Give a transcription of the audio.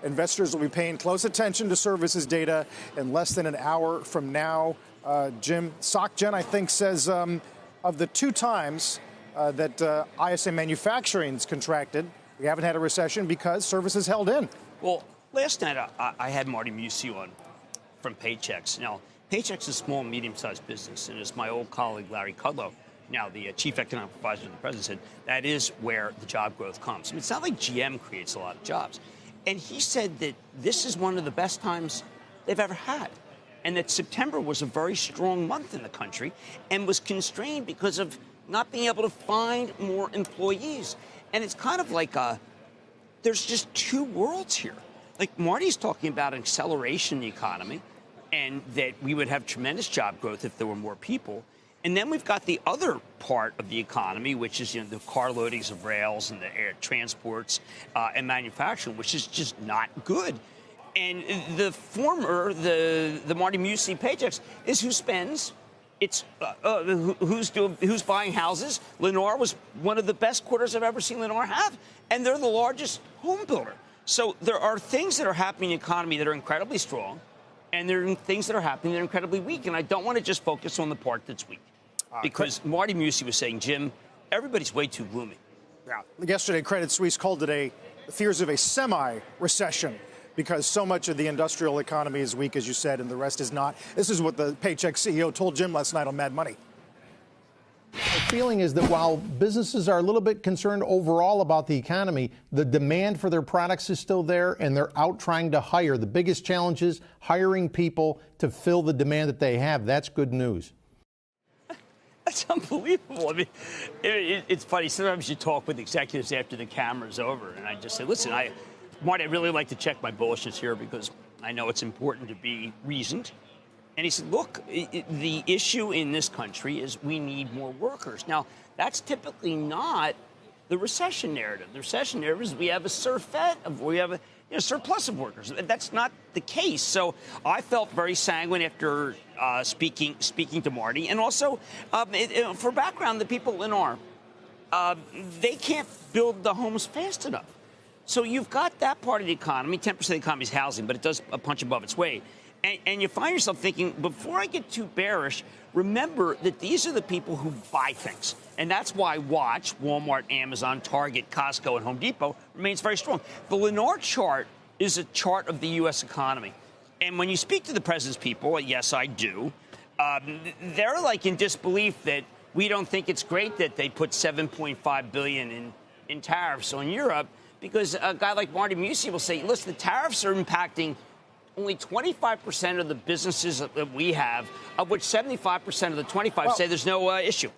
Investors will be paying close attention to services data in less than an hour from now. Jim, SocGen, I think, says of the 2 times that ISM Manufacturing's contracted, we haven't had a recession because services held in. Well, last night I had Marty Musi on from Paychex. Now, Paychex is a small, medium-sized business, and as my old colleague Larry Kudlow, now the chief economic advisor to the president, said, that is where the job growth comes. I mean, it's not like GM creates a lot of jobs. And he said that this is one of the best times they've ever had, and that September was a very strong month in the country and was constrained because of not being able to find more employees. And it's kind of like there's just 2 worlds here. Like Marty's talking about an acceleration in the economy and that we would have tremendous job growth if there were more people. And then we've got the other part of the economy, which is, the car loadings of rails and the air transports and manufacturing, which is just not good. And the Marty Musi Paychex is who spends. It's who's buying houses. Lennar was one of the best quarters I've ever seen Lennar have, and they're the largest home builder. So there are things that are happening in the economy that are incredibly strong, and there are things that are happening that are incredibly weak. And I don't want to just focus on the part that's weak, because Marty Musi was saying, Jim, everybody's way too gloomy. Yeah. Yesterday, Credit Suisse called it fears of a semi-recession, because so much of the industrial economy is weak, as you said, and the rest is not. This is what the Paychex CEO told Jim last night on Mad Money. The feeling is that while businesses are a little bit concerned overall about the economy, the demand for their products is still there, and they're out trying to hire. The biggest challenge is hiring people to fill the demand that they have. That's good news. That's unbelievable. I mean, it's funny. Sometimes you talk with executives after the camera's over, and I just say, listen, Marty, I'd really like to check my bullishness here because I know it's important to be reasoned. And he said, look, the issue in this country is we need more workers. Now, that's typically not the recession narrative. The recession narrative is we have a surfeit we have a surplus of workers. That's not the case. So I felt very sanguine after speaking to Marty. And also, for background, the people in Lennar, they can't build the homes fast enough. So you've got that part of the economy. 10% of the economy is housing, but it does a punch above its weight. And you find yourself thinking, before I get too bearish, remember that these are the people who buy things. And that's why Watch, Walmart, Amazon, Target, Costco, and Home Depot remains very strong. The Lennar chart is a chart of the U.S. economy. And when you speak to the president's people, yes, I do, they're like in disbelief that we don't think it's great that they put $7.5 billion in tariffs on Europe, because a guy like Marty Musi will say, listen, the tariffs are impacting only 25% of the businesses that we have, of which 75% of the 25 say there's no issue.